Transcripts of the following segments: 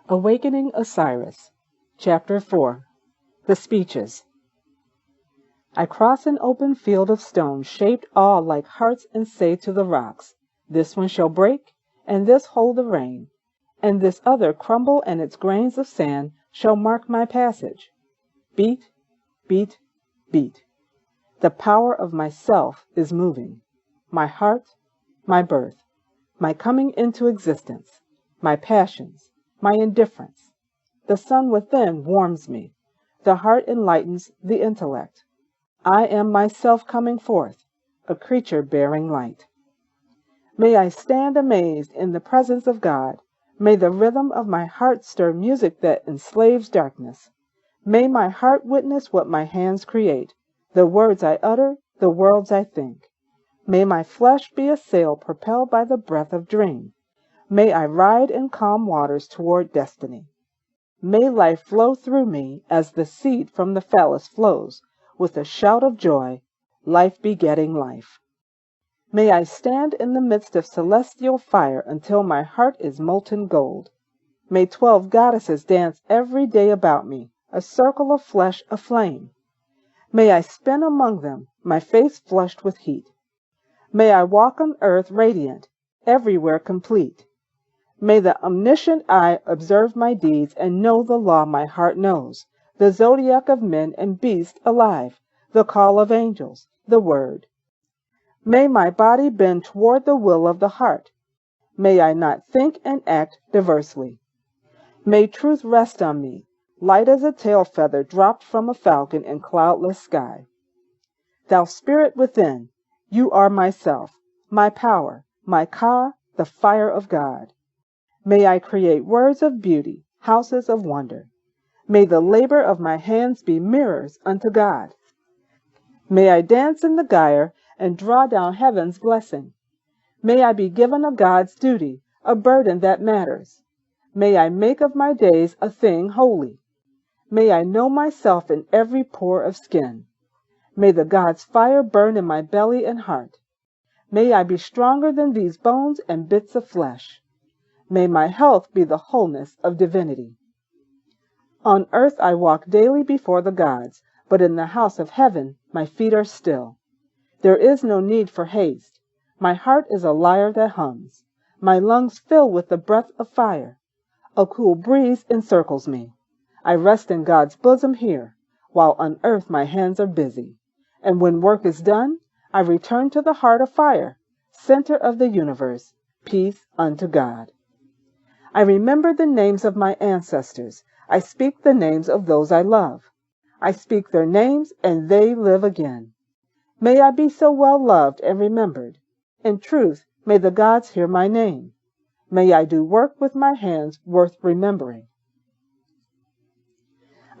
Awakening Osiris, Chapter 4. The Speeches. I cross an open field of stone shaped all like hearts and say to the rocks, this one shall break, and this hold the rain, and this other crumble, and its grains of sand shall mark my passage. Beat, beat, beat. The power of myself is moving. My heart, my birth, my coming into existence, my passions, my indifference. The sun within warms me. The heart enlightens the intellect. I am myself coming forth, a creature bearing light. May I stand amazed in the presence of God. May the rhythm of my heart stir music that enslaves darkness. May my heart witness what my hands create, the words I utter, the worlds I think. May my flesh be a sail propelled by the breath of dream. May I ride in calm waters toward destiny. May life flow through me as the seed from the phallus flows, with a shout of joy, life begetting life. May I stand in the midst of celestial fire until my heart is molten gold. May 12 goddesses dance every day about me, a circle of flesh aflame. May I spin among them, my face flushed with heat. May I walk on earth radiant, everywhere complete. May the omniscient eye observe my deeds and know the law my heart knows, the zodiac of men and beasts alive, the call of angels, the word. May my body bend toward the will of the heart. May I not think and act diversely. May truth rest on me, light as a tail feather dropped from a falcon in cloudless sky. Thou spirit within, you are myself, my power, my Ka, the fire of God. May I create words of beauty, houses of wonder. May the labor of my hands be mirrors unto God. May I dance in the gyre and draw down heaven's blessing. May I be given a God's duty, a burden that matters. May I make of my days a thing holy. May I know myself in every pore of skin. May the God's fire burn in my belly and heart. May I be stronger than these bones and bits of flesh. May my health be the wholeness of divinity. On earth I walk daily before the gods, but in the house of heaven my feet are still. There is no need for haste. My heart is a lyre that hums. My lungs fill with the breath of fire. A cool breeze encircles me. I rest in God's bosom here, while on earth my hands are busy. And when work is done, I return to the heart of fire, center of the universe, peace unto God. I remember the names of my ancestors. I speak the names of those I love. I speak their names, and they live again. May I be so well loved and remembered. In truth, may the gods hear my name. May I do work with my hands worth remembering.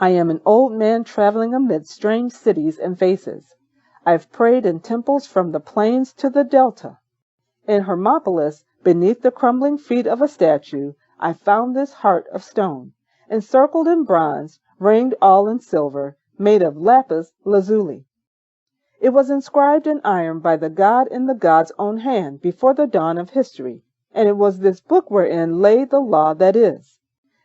I am an old man traveling amid strange cities and faces. I've prayed in temples from the plains to the delta. In Hermopolis, beneath the crumbling feet of a statue, I found this heart of stone, encircled in bronze, ringed all in silver, made of lapis lazuli. It was inscribed in iron by the god in the god's own hand before the dawn of history, and it was this book wherein lay the law that is.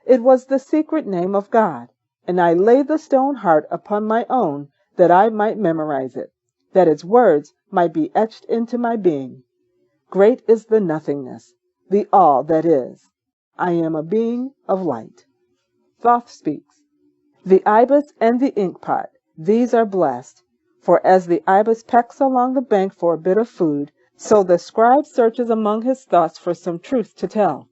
It was the secret name of God, and I laid the stone heart upon my own that I might memorize it, that its words might be etched into my being. Great is the nothingness, the all that is. I am a being of light. Thoth speaks. The ibis and the inkpot, these are blessed. For as the ibis pecks along the bank for a bit of food, so the scribe searches among his thoughts for some truth to tell.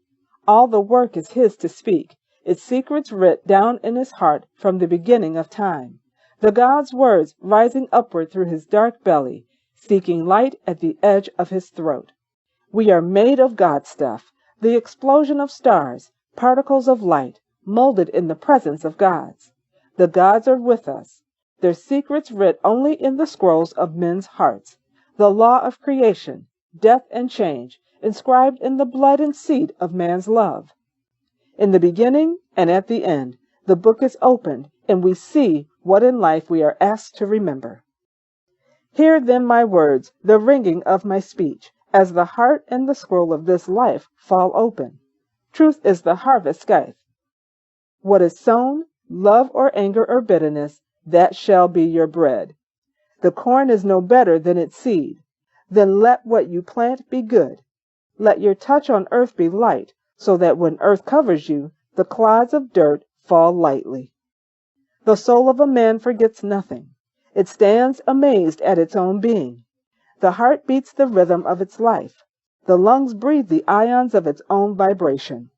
All the work is his to speak, its secrets writ down in his heart from the beginning of time. The god's words rising upward through his dark belly, seeking light at the edge of his throat. We are made of God stuff, the explosion of stars, particles of light, molded in the presence of gods. The gods are with us, their secrets writ only in the scrolls of men's hearts, the law of creation, death and change, inscribed in the blood and seed of man's love. In the beginning and at the end, the book is opened, and we see what in life we are asked to remember. Hear then my words, the ringing of my speech, as the heart and the scroll of this life fall open. Truth is the harvest scythe. What is sown, love or anger or bitterness, that shall be your bread. The corn is no better than its seed. Then let what you plant be good. Let your touch on earth be light, so that when earth covers you, the clods of dirt fall lightly. The soul of a man forgets nothing. It stands amazed at its own being. The heart beats the rhythm of its life. The lungs breathe the ions of its own vibration.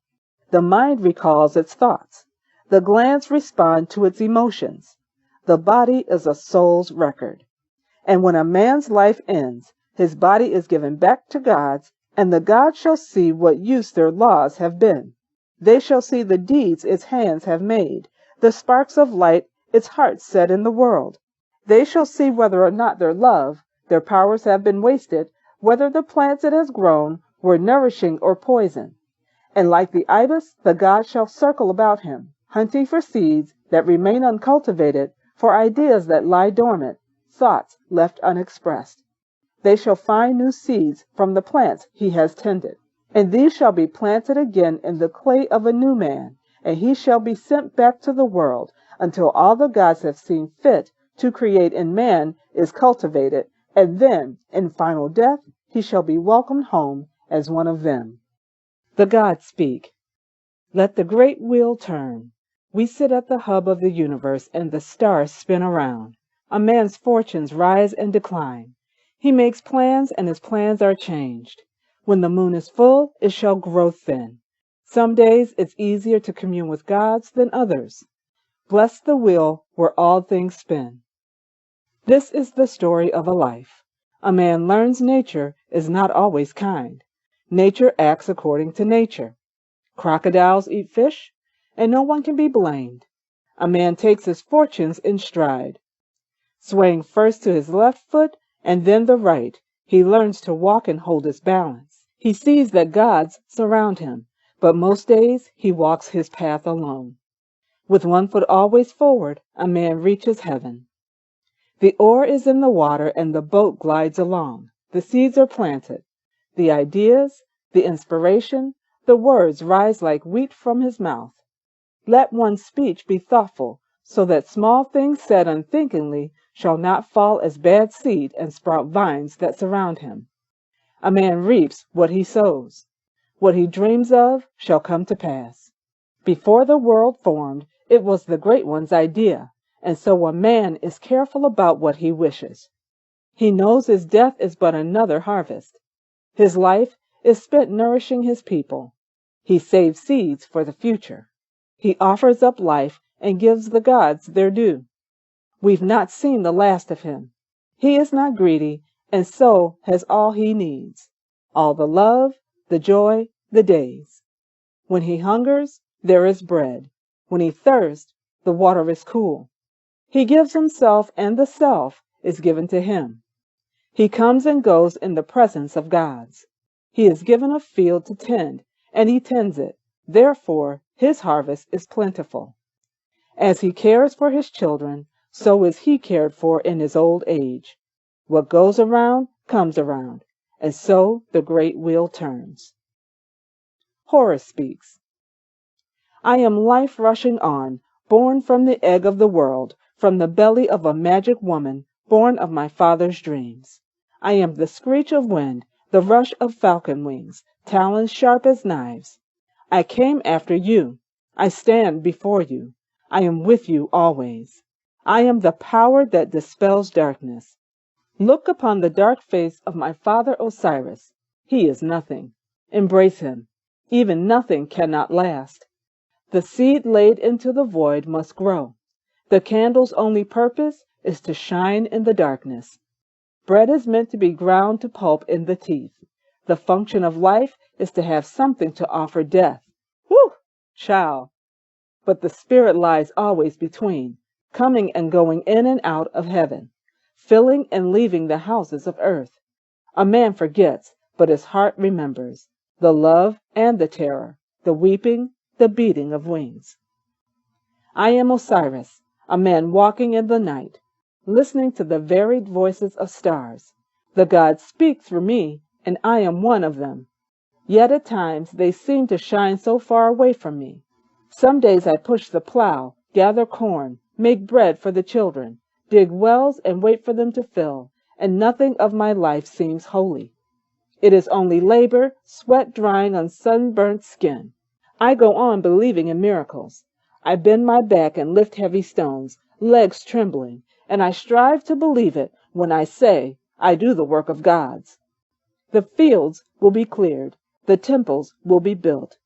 The mind recalls its thoughts. The glands respond to its emotions. The body is a soul's record. And when a man's life ends, his body is given back to God's, and the gods shall see what use their laws have been. They shall see the deeds its hands have made, the sparks of light its heart set in the world. They shall see whether or not their love, their powers have been wasted, whether the plants it has grown were nourishing or poison. And like the ibis, the gods shall circle about him, hunting for seeds that remain uncultivated, for ideas that lie dormant, thoughts left unexpressed. They shall find new seeds from the plants he has tended, and these shall be planted again in the clay of a new man, and he shall be sent back to the world until all the gods have seen fit to create in man is cultivated, and then, in final death, he shall be welcomed home as one of them. The gods speak. Let the great wheel turn. We sit at the hub of the universe, and the stars spin around. A man's fortunes rise and decline. He makes plans, and his plans are changed. When the moon is full, it shall grow thin. Some days it's easier to commune with gods than others. Bless the wheel where all things spin. This is the story of a life. A man learns nature is not always kind. Nature acts according to nature. Crocodiles eat fish, and no one can be blamed. A man takes his fortunes in stride. Swaying first to his left foot and then the right, he learns to walk and hold his balance. He sees that gods surround him, but most days he walks his path alone. With one foot always forward, a man reaches heaven. The oar is in the water and the boat glides along. The seeds are planted. The ideas, the inspiration, the words rise like wheat from his mouth. Let one's speech be thoughtful, so that small things said unthinkingly shall not fall as bad seed and sprout vines that surround him. A man reaps what he sows. What he dreams of shall come to pass. Before the world formed, it was the Great One's idea, and so a man is careful about what he wishes. He knows his death is but another harvest. His life is spent nourishing his people. He saves seeds for the future. He offers up life and gives the gods their due. We've not seen the last of him. He is not greedy, and so has all he needs. All the love, the joy, the days. When he hungers, there is bread. When he thirsts, the water is cool. He gives himself, and the self is given to him. He comes and goes in the presence of gods. He is given a field to tend, and he tends it. Therefore, his harvest is plentiful. As he cares for his children, so is he cared for in his old age. What goes around comes around, and so the great wheel turns. Horus speaks. I am life rushing on, born from the egg of the world, from the belly of a magic woman, born of my father's dreams. I am the screech of wind, the rush of falcon wings, talons sharp as knives. I came after you. I stand before you. I am with you always. I am the power that dispels darkness. Look upon the dark face of my father Osiris. He is nothing. Embrace him. Even nothing cannot last. The seed laid into the void must grow. The candle's only purpose is to shine in the darkness. Bread is meant to be ground to pulp in the teeth. The function of life is to have something to offer death. Whew! Child. But the spirit lies always between, coming and going in and out of heaven, filling and leaving the houses of earth. A man forgets, but his heart remembers, the love and the terror, the weeping, the beating of wings. I am Osiris, a man walking in the night, listening to the varied voices of stars. The gods speak through me, and I am one of them. Yet at times they seem to shine so far away from me. Some days I push the plow, gather corn, make bread for the children, dig wells and wait for them to fill, and nothing of my life seems holy. It is only labor, sweat drying on sunburnt skin. I go on believing in miracles. I bend my back and lift heavy stones, legs trembling, and I strive to believe it when I say I do the work of gods. The fields will be cleared, the temples will be built.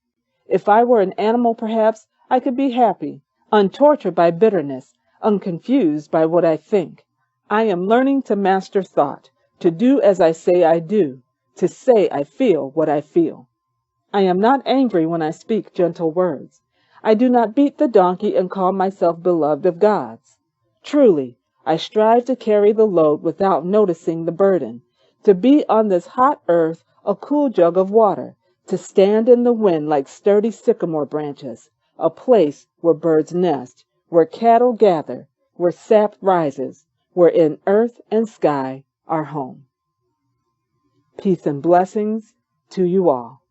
If I were an animal, perhaps I could be happy, untortured by bitterness, unconfused by what I think. I am learning to master thought, to do as I say I do, to say I feel what I feel. I am not angry when I speak gentle words. I do not beat the donkey and call myself beloved of gods. Truly, I strive to carry the load without noticing the burden, to be on this hot earth a cool jug of water, to stand in the wind like sturdy sycamore branches, a place where birds nest, where cattle gather, where sap rises, wherein earth and sky are home. Peace and blessings to you all.